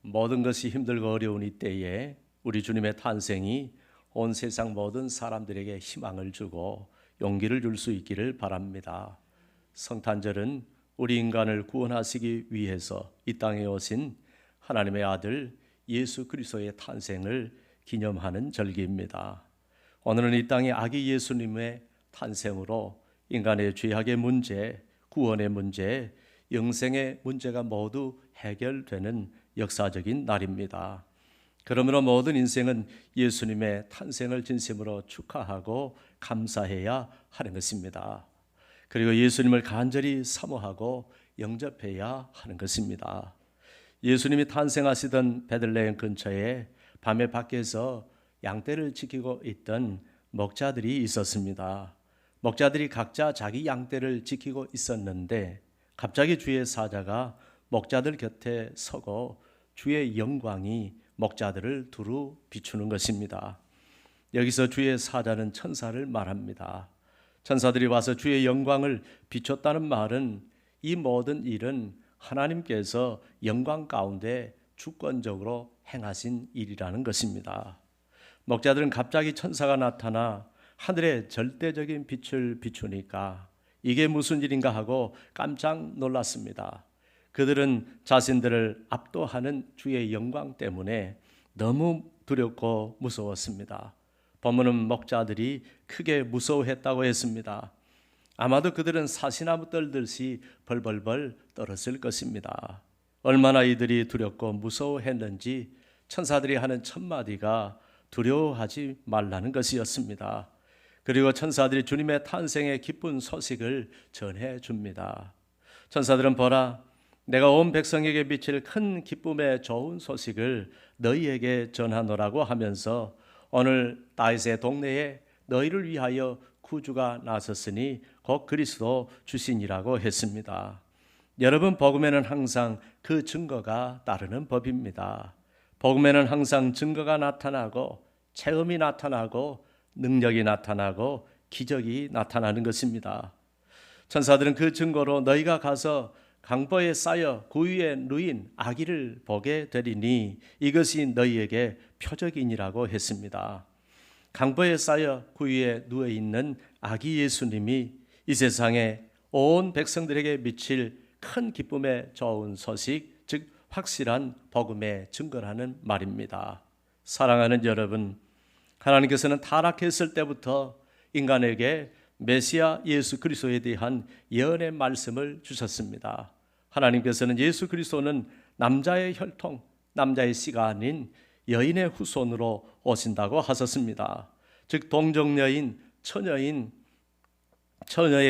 모든 것이 힘들고 어려운 이때에 우리 주님의 탄생이 온 세상 모든 사람들에게 희망을 주고 용기를 줄 수 있기를 바랍니다. 성탄절은 우리 인간을 구원하시기 위해서 이 땅에 오신 하나님의 아들 예수 그리스도의 탄생을 기념하는 절기입니다. 오늘은 이 땅에 아기 예수님의 탄생으로 인간의 죄악의 문제, 구원의 문제, 영생의 문제가 모두 해결되는 역사적인 날입니다. 그러므로 모든 인생은 예수님의 탄생을 진심으로 축하하고 감사해야 하는 것입니다. 그리고 예수님을 간절히 사모하고 영접해야 하는 것입니다. 예수님이 탄생하시던 베들레헴 근처에 밤에 밖에서 양떼를 지키고 있던 목자들이 있었습니다. 목자들이 각자 자기 양떼를 지키고 있었는데 갑자기 주의 사자가 목자들 곁에 서고 주의 영광이 목자들을 두루 비추는 것입니다. 여기서 주의 사자는 천사를 말합니다. 천사들이 와서 주의 영광을 비췄다는 말은 이 모든 일은 하나님께서 영광 가운데 주권적으로 행하신 일이라는 것입니다. 목자들은 갑자기 천사가 나타나 하늘에 절대적인 빛을 비추니까 이게 무슨 일인가 하고 깜짝 놀랐습니다. 그들은 자신들을 압도하는 주의 영광 때문에 너무 두렵고 무서웠습니다. 본문은 목자들이 크게 무서워했다고 했습니다. 아마도 그들은 사시나무 떨듯이 벌벌벌 떨었을 것입니다. 얼마나 이들이 두렵고 무서워했는지 천사들이 하는 첫 마디가 두려워하지 말라는 것이었습니다. 그리고 천사들이 주님의 탄생의 기쁜 소식을 전해 줍니다. 천사들은 보라, 내가 온 백성에게 비칠 큰 기쁨의 좋은 소식을 너희에게 전하노라고 하면서 오늘 다윗의 동네에 너희를 위하여 구주가 나섰으니 곧 그리스도 주신이라고 했습니다. 여러분, 복음에는 항상 그 증거가 따르는 법입니다. 복음에는 항상 증거가 나타나고 체험이 나타나고 능력이 나타나고 기적이 나타나는 것입니다. 천사들은 그 증거로 너희가 가서 강보에 쌓여 그 위에 누인 아기를 보게 되리니 이것이 너희에게 표적이니라고 했습니다. 강보에 쌓여 그 위에 누워 있는 아기 예수님이 이 세상에 온 백성들에게 미칠 큰 기쁨의 좋은 소식, 즉 확실한 복음의 증거라는 말입니다. 사랑하는 여러분, 하나님께서는 타락했을 때부터 인간에게 메시아 예수 그리스도에 대한 예언의 말씀을 주셨습니다. 하나님께서는 예수 그리스도는 남자의 혈통, 남자의 씨가 아닌 여인의 후손으로 오신다고 하셨습니다. 즉 동정녀인, 처녀의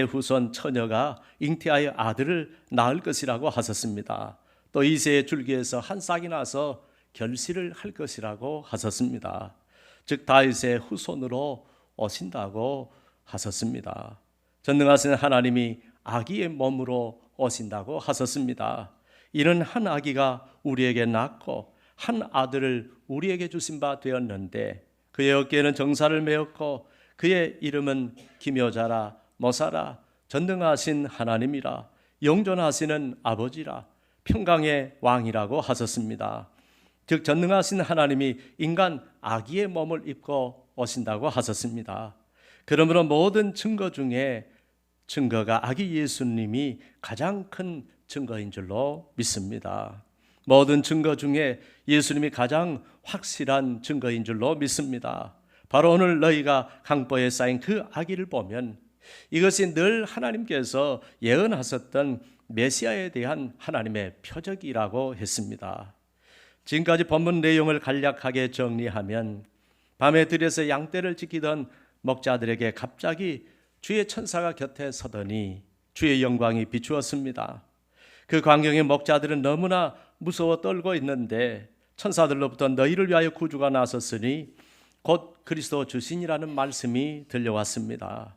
후손 처녀가 잉태하여 아들을 낳을 것이라고 하셨습니다. 또 이새의 줄기에서 한 싹이 나서 결실을 할 것이라고 하셨습니다. 즉 다윗의 후손으로 오신다고 하셨습니다. 전능하신 하나님이 아기의 몸으로 오신다고 하셨습니다. 이는 한 아기가 우리에게 낳고 한 아들을 우리에게 주신 바 되었는데 그의 어깨에는 정사를 메었고 그의 이름은 기묘자라 모사라 전능하신 하나님이라 영존하시는 아버지라 평강의 왕이라고 하셨습니다. 즉 전능하신 하나님이 인간 아기의 몸을 입고 오신다고 하셨습니다. 그러므로 모든 증거 중에 증거가 아기 예수님이 가장 큰 증거인 줄로 믿습니다. 모든 증거 중에 예수님이 가장 확실한 증거인 줄로 믿습니다. 바로 오늘 너희가 강보에 쌓인 그 아기를 보면 이것이 늘 하나님께서 예언하셨던 메시아에 대한 하나님의 표적이라고 했습니다. 지금까지 본문 내용을 간략하게 정리하면 밤에 들에서 양떼를 지키던 목자들에게 갑자기 주의 천사가 곁에 서더니 주의 영광이 비추었습니다. 그 광경에 목자들은 너무나 무서워 떨고 있는데 천사들로부터 너희를 위하여 구주가 나섰으니 곧 그리스도 주신이라는 말씀이 들려왔습니다.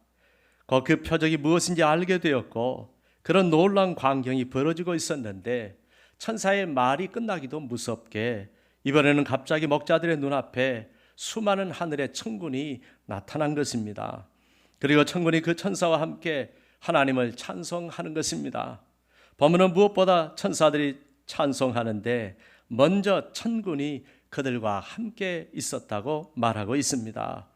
곧 그 표적이 무엇인지 알게 되었고 그런 놀라운 광경이 벌어지고 있었는데 천사의 말이 끝나기도 무섭게 이번에는 갑자기 목자들의 눈앞에 수많은 하늘의 천군이 나타난 것입니다. 그리고 천군이 그 천사와 함께 하나님을 찬송하는 것입니다. 본문은 무엇보다 천사들이 찬송하는데 먼저 천군이 그들과 함께 있었다고 말하고 있습니다.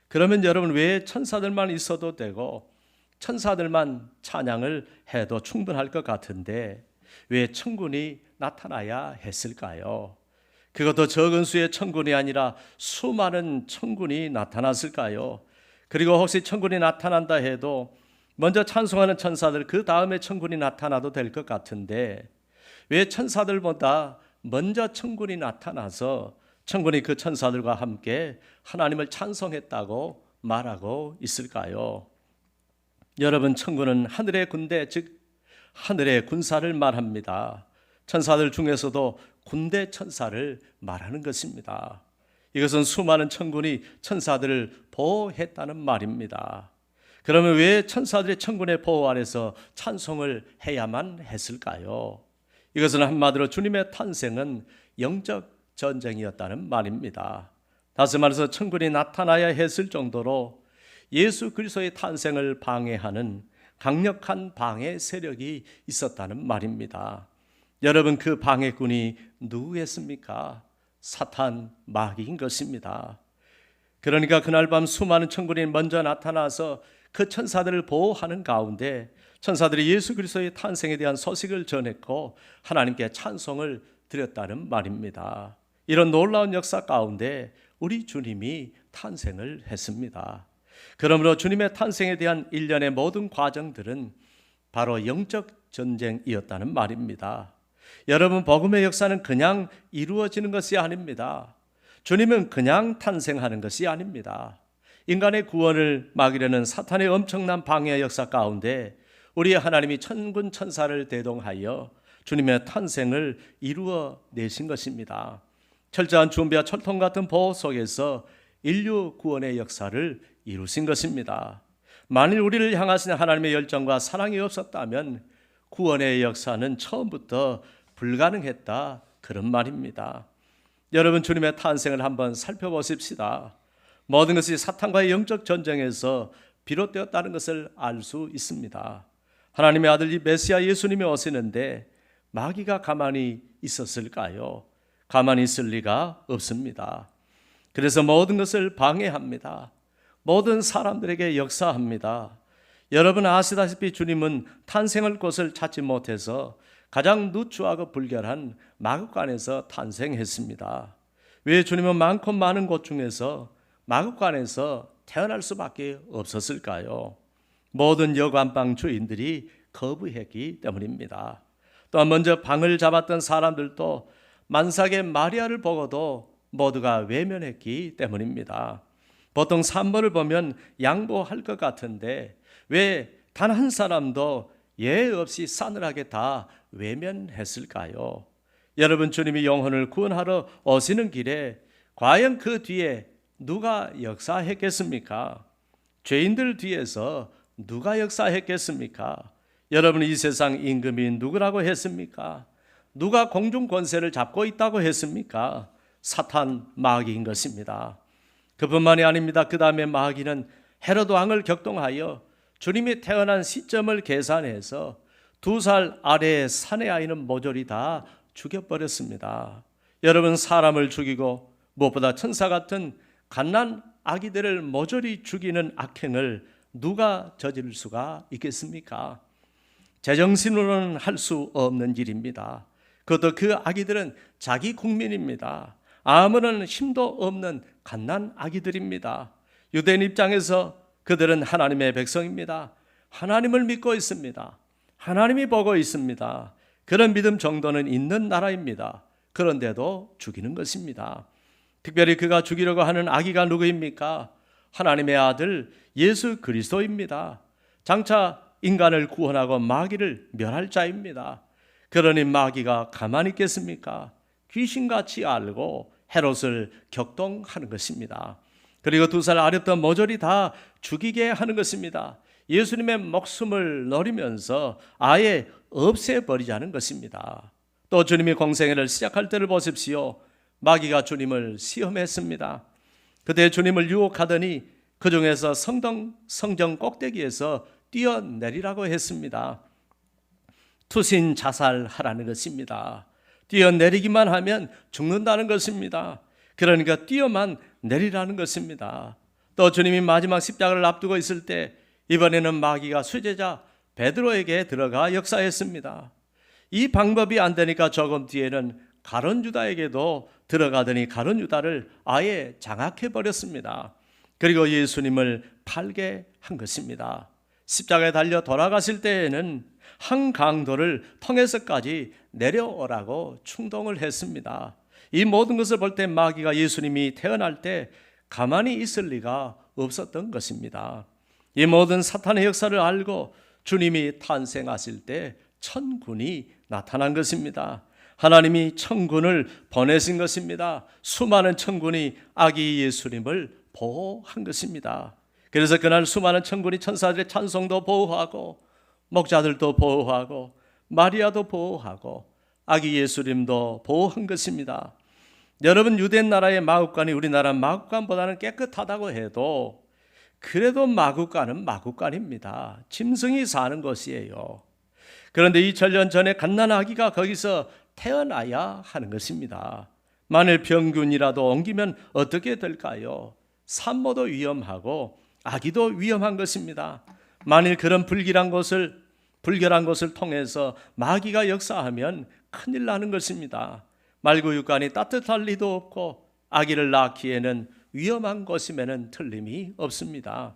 그러면 여러분, 왜 천사들만 있어도 되고 천사들만 찬양을 해도 충분할 것 같은데 왜 천군이 나타나야 했을까요? 그것도 적은 수의 천군이 아니라 수많은 천군이 나타났을까요? 그리고 혹시 천군이 나타난다 해도 먼저 찬송하는 천사들, 그 다음에 천군이 나타나도 될 것 같은데 왜 천사들보다 먼저 천군이 나타나서 천군이 그 천사들과 함께 하나님을 찬송했다고 말하고 있을까요? 여러분, 천군은 하늘의 군대, 즉 하늘의 군사를 말합니다. 천사들 중에서도 군대 천사를 말하는 것입니다. 이것은 수많은 천군이 천사들을 보호했다는 말입니다. 그러면 왜 천사들이 천군의 보호 아래서 찬송을 해야만 했을까요? 이것은 한마디로 주님의 탄생은 영적 전쟁이었다는 말입니다. 다시 말해서 천군이 나타나야 했을 정도로 예수 그리스도의 탄생을 방해하는 강력한 방해 세력이 있었다는 말입니다. 여러분, 그 방해꾼이 누구겠습니까? 사탄, 마귀인 것입니다. 그러니까 그날 밤 수많은 천군이 먼저 나타나서 그 천사들을 보호하는 가운데 천사들이 예수 그리스도의 탄생에 대한 소식을 전했고 하나님께 찬송을 드렸다는 말입니다. 이런 놀라운 역사 가운데 우리 주님이 탄생을 했습니다. 그러므로 주님의 탄생에 대한 일련의 모든 과정들은 바로 영적 전쟁이었다는 말입니다. 여러분, 복음의 역사는 그냥 이루어지는 것이 아닙니다. 주님은 그냥 탄생하는 것이 아닙니다. 인간의 구원을 막으려는 사탄의 엄청난 방해 역사 가운데 우리 하나님이 천군 천사를 대동하여 주님의 탄생을 이루어 내신 것입니다. 철저한 준비와 철통 같은 보호 속에서 인류 구원의 역사를 이루신 것입니다. 만일 우리를 향하신 하나님의 열정과 사랑이 없었다면 구원의 역사는 처음부터 불가능했다, 그런 말입니다. 여러분, 주님의 탄생을 한번 살펴보십시다. 모든 것이 사탄과의 영적 전쟁에서 비롯되었다는 것을 알 수 있습니다. 하나님의 아들 이 메시아 예수님이 오시는데 마귀가 가만히 있었을까요? 가만히 있을 리가 없습니다. 그래서 모든 것을 방해합니다. 모든 사람들에게 역사합니다. 여러분 아시다시피 주님은 탄생할 곳을 찾지 못해서 가장 누추하고 불결한 마구간에서 탄생했습니다. 왜 주님은 많고 많은 곳 중에서 마구간에서 태어날 수밖에 없었을까요? 모든 여관방 주인들이 거부했기 때문입니다. 또한 먼저 방을 잡았던 사람들도 만삭의 마리아를 보고도 모두가 외면했기 때문입니다. 보통 산모를 보면 양보할 것 같은데 왜 단 한 사람도 예외 없이 싸늘하게 다 외면했을까요? 여러분, 주님이 영혼을 구원하러 오시는 길에 과연 그 뒤에 누가 역사했겠습니까? 죄인들 뒤에서 누가 역사했겠습니까? 여러분, 이 세상 임금이 누구라고 했습니까? 누가 공중 권세를 잡고 있다고 했습니까? 사탄, 마귀인 것입니다. 그뿐만이 아닙니다. 그 다음에 마귀는 헤로드 왕을 격동하여 주님이 태어난 시점을 계산해서 2살 아래의 사내 아이는 모조리 다 죽여버렸습니다. 여러분, 사람을 죽이고 무엇보다 천사 같은 갓난 아기들을 모조리 죽이는 악행을 누가 저지를 수가 있겠습니까? 제정신으로는 할 수 없는 일입니다. 그것도 그 아기들은 자기 국민입니다. 아무런 힘도 없는 갓난 아기들입니다. 유대인 입장에서 그들은 하나님의 백성입니다. 하나님을 믿고 있습니다. 하나님이 보고 있습니다. 그런 믿음 정도는 있는 나라입니다. 그런데도 죽이는 것입니다. 특별히 그가 죽이려고 하는 아기가 누구입니까? 하나님의 아들 예수 그리스도입니다. 장차 인간을 구원하고 마귀를 멸할 자입니다. 그러니 마귀가 가만히 있겠습니까? 귀신같이 알고 헤롯을 격동하는 것입니다. 그리고 2살 아랫도 모조리 다 죽이게 하는 것입니다. 예수님의 목숨을 노리면서 아예 없애버리자는 것입니다. 또 주님이 공생애를 시작할 때를 보십시오. 마귀가 주님을 시험했습니다. 그때 주님을 유혹하더니 그 중에서 성정 꼭대기에서 뛰어내리라고 했습니다. 투신 자살하라는 것입니다. 뛰어내리기만 하면 죽는다는 것입니다. 그러니까 뛰어만 내리라는 것입니다. 또 주님이 마지막 십자가를 앞두고 있을 때 이번에는 마귀가 수제자 베드로에게 들어가 역사했습니다. 이 방법이 안 되니까 조금 뒤에는 가룟 유다에게도 들어가더니 가룟 유다를 아예 장악해 버렸습니다. 그리고 예수님을 팔게 한 것입니다. 십자가에 달려 돌아가실 때에는 한 강도를 통해서까지 내려오라고 충동을 했습니다. 이 모든 것을 볼 때 마귀가 예수님이 태어날 때 가만히 있을 리가 없었던 것입니다. 이 모든 사탄의 역사를 알고 주님이 탄생하실 때 천군이 나타난 것입니다. 하나님이 천군을 보내신 것입니다. 수많은 천군이 아기 예수님을 보호한 것입니다. 그래서 그날 수많은 천군이 천사들의 찬송도 보호하고 목자들도 보호하고 마리아도 보호하고 아기 예수님도 보호한 것입니다. 여러분, 유대 나라의 마국간이 우리나라 마국간보다는 깨끗하다고 해도 그래도 마국간은 마국간입니다. 짐승이 사는 것이에요. 그런데 2000년 전에 갓난아기가 거기서 태어나야 하는 것입니다. 만일 병균이라도 옮기면 어떻게 될까요? 산모도 위험하고 아기도 위험한 것입니다. 만일 그런 불결한 것을 통해서 마귀가 역사하면 큰일 나는 것입니다. 말구육간이 따뜻할 리도 없고 아기를 낳기에는 위험한 것임에는 틀림이 없습니다.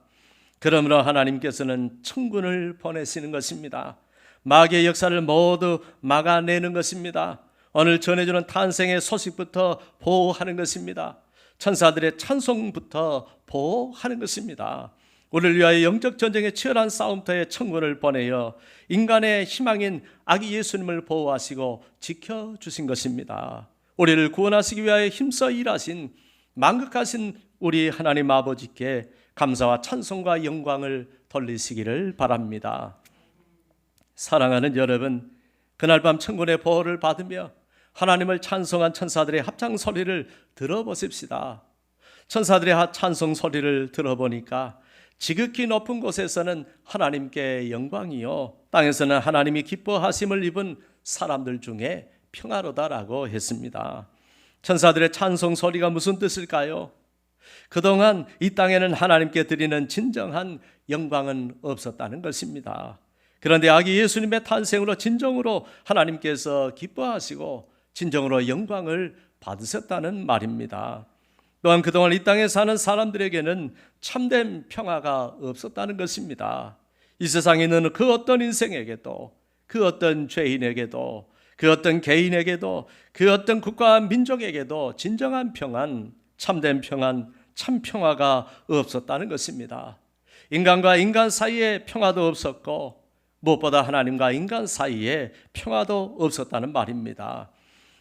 그러므로 하나님께서는 천군을 보내시는 것입니다. 마귀의 역사를 모두 막아내는 것입니다. 오늘 전해주는 탄생의 소식부터 보호하는 것입니다. 천사들의 찬송부터 보호하는 것입니다. 우리를 위하여 영적 전쟁의 치열한 싸움터에 천군을 보내어 인간의 희망인 아기 예수님을 보호하시고 지켜주신 것입니다. 우리를 구원하시기 위하여 힘써 일하신 만극하신 우리 하나님 아버지께 감사와 찬송과 영광을 돌리시기를 바랍니다. 사랑하는 여러분, 그날 밤 천군의 보호를 받으며 하나님을 찬송한 천사들의 합창 소리를 들어보십시다. 천사들의 찬송 소리를 들어보니까 지극히 높은 곳에서는 하나님께 영광이요, 땅에서는 하나님이 기뻐하심을 입은 사람들 중에 평화로다라고 했습니다. 천사들의 찬송 소리가 무슨 뜻일까요? 그동안 이 땅에는 하나님께 드리는 진정한 영광은 없었다는 것입니다. 그런데 아기 예수님의 탄생으로 진정으로 하나님께서 기뻐하시고 진정으로 영광을 받으셨다는 말입니다. 또한 그동안 이 땅에 사는 사람들에게는 참된 평화가 없었다는 것입니다. 이 세상에 있는 그 어떤 인생에게도, 그 어떤 죄인에게도, 그 어떤 개인에게도, 그 어떤 국가와 민족에게도 진정한 평안, 참된 평안, 참 평화가 없었다는 것입니다. 인간과 인간 사이에 평화도 없었고 무엇보다 하나님과 인간 사이에 평화도 없었다는 말입니다.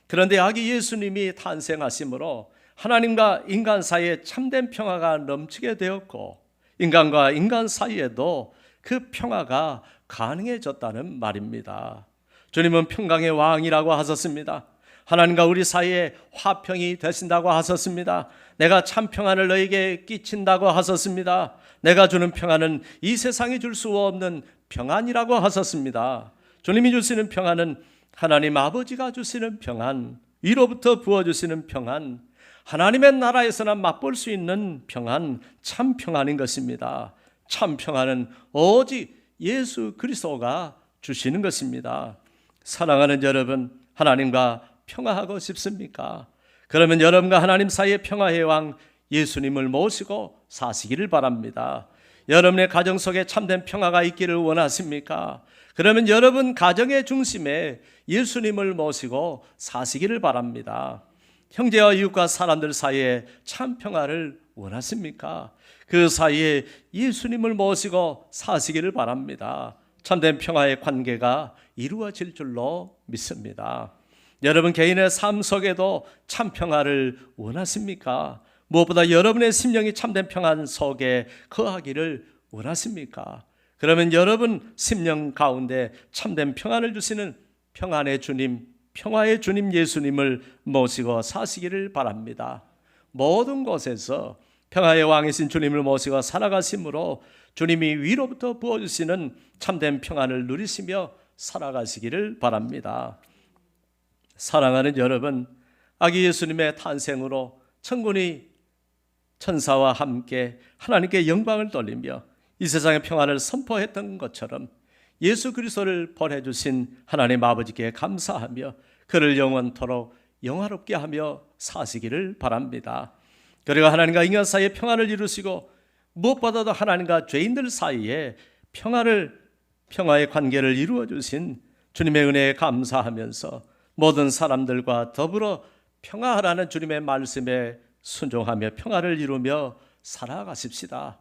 그런데 아기 예수님이 탄생하심으로 하나님과 인간 사이에 참된 평화가 넘치게 되었고 인간과 인간 사이에도 그 평화가 가능해졌다는 말입니다. 주님은 평강의 왕이라고 하셨습니다. 하나님과 우리 사이에 화평이 되신다고 하셨습니다. 내가 참 평안을 너에게 끼친다고 하셨습니다. 내가 주는 평안은 이 세상이 줄 수 없는 평안이라고 하셨습니다. 주님이 주시는 평안은 하나님 아버지가 주시는 평안, 위로부터 부어주시는 평안, 하나님의 나라에서나 맛볼 수 있는 평안, 참 평안인 것입니다. 참 평안은 오직 예수 그리스도가 주시는 것입니다. 사랑하는 여러분, 하나님과 평화하고 싶습니까? 그러면 여러분과 하나님 사이의 평화의 왕 예수님을 모시고 사시기를 바랍니다. 여러분의 가정 속에 참된 평화가 있기를 원하십니까? 그러면 여러분 가정의 중심에 예수님을 모시고 사시기를 바랍니다. 형제와 이웃과 사람들 사이에 참 평화를 원하십니까? 그 사이에 예수님을 모시고 사시기를 바랍니다. 참된 평화의 관계가 이루어질 줄로 믿습니다. 여러분 개인의 삶 속에도 참 평화를 원하십니까? 무엇보다 여러분의 심령이 참된 평안 속에 거하기를 원하십니까? 그러면 여러분 심령 가운데 참된 평안을 주시는 평안의 주님, 평화의 주님 예수님을 모시고 사시기를 바랍니다. 모든 곳에서 평화의 왕이신 주님을 모시고 살아가심으로 주님이 위로부터 부어주시는 참된 평안을 누리시며 살아가시기를 바랍니다. 사랑하는 여러분, 아기 예수님의 탄생으로 천군이 천사와 함께 하나님께 영광을 돌리며 이 세상의 평안을 선포했던 것처럼 예수 그리스도를 보내주신 하나님 아버지께 감사하며 그를 영원토록 영화롭게 하며 사시기를 바랍니다. 그리고 하나님과 인간 사이에 평안을 이루시고 무엇보다도 하나님과 죄인들 사이에 평화의 관계를 이루어 주신 주님의 은혜에 감사하면서 모든 사람들과 더불어 평화하라는 주님의 말씀에 순종하며 평화를 이루며 살아가십시다.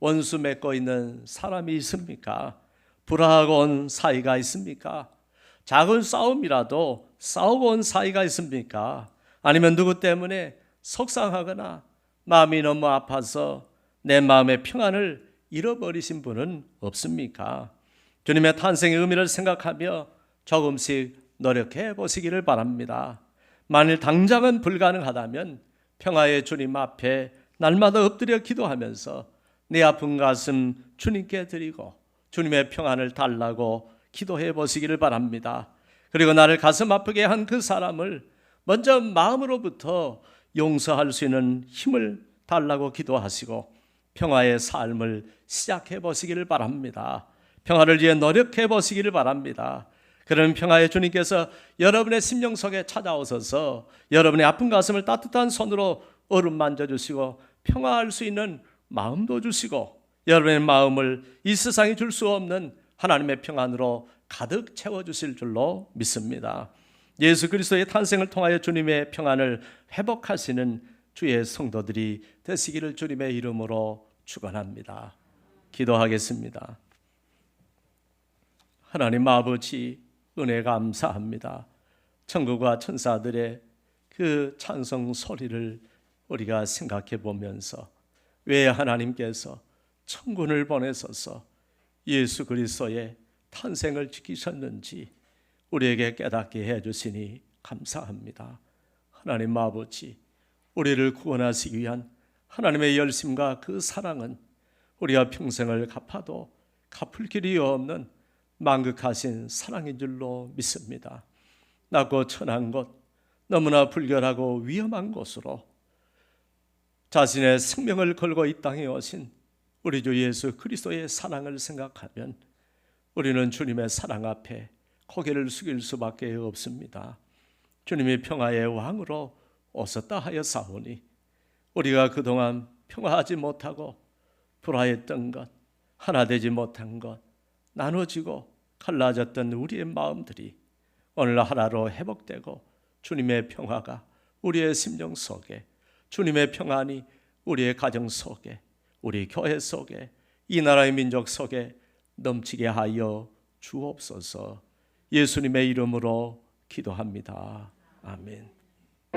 원수 맺고 있는 사람이 있습니까? 불화하고 온 사이가 있습니까? 작은 싸움이라도 싸우고 온 사이가 있습니까? 아니면 누구 때문에 속상하거나 마음이 너무 아파서 내 마음의 평안을 잃어버리신 분은 없습니까? 주님의 탄생의 의미를 생각하며 조금씩 노력해 보시기를 바랍니다. 만일 당장은 불가능하다면 평화의 주님 앞에 날마다 엎드려 기도하면서 내 아픈 가슴 주님께 드리고 주님의 평안을 달라고 기도해 보시기를 바랍니다. 그리고 나를 가슴 아프게 한 그 사람을 먼저 마음으로부터 용서할 수 있는 힘을 달라고 기도하시고 평화의 삶을 시작해 보시기를 바랍니다. 평화를 위해 노력해 보시기를 바랍니다. 그런 평화의 주님께서 여러분의 심령 속에 찾아오셔서 여러분의 아픈 가슴을 따뜻한 손으로 어루만져 주시고 평화할 수 있는 마음도 주시고 여러분의 마음을 이 세상이 줄 수 없는 하나님의 평안으로 가득 채워주실 줄로 믿습니다. 예수 그리스도의 탄생을 통하여 주님의 평안을 회복하시는 주의 성도들이 되시기를 주님의 이름으로 축원합니다. 기도하겠습니다. 하나님 아버지, 은혜 감사합니다. 천국과 천사들의 그 찬송 소리를 우리가 생각해 보면서 왜 하나님께서 천군을 보내셔서 예수 그리스도의 탄생을 지키셨는지 우리에게 깨닫게 해주시니 감사합니다. 하나님 아버지, 우리를 구원하시기 위한 하나님의 열심과 그 사랑은 우리가 평생을 갚아도 갚을 길이 없는 만극하신 사랑인 줄로 믿습니다. 낮고 천한 곳, 너무나 불결하고 위험한 곳으로 자신의 생명을 걸고 이 땅에 오신 우리 주 예수 그리스도의 사랑을 생각하면 우리는 주님의 사랑 앞에 고개를 숙일 수밖에 없습니다. 주님이 평화의 왕으로 오셨다 하여 사오니 우리가 그동안 평화하지 못하고 불화했던 것, 하나 되지 못한 것, 나눠지고 갈라졌던 우리의 마음들이 오늘 하나로 회복되고 주님의 평화가 우리의 심령 속에, 주님의 평안이 우리의 가정 속에, 우리 교회 속에, 이 나라의 민족 속에 넘치게 하여 주옵소서. 예수님의 이름으로 기도합니다. 아멘.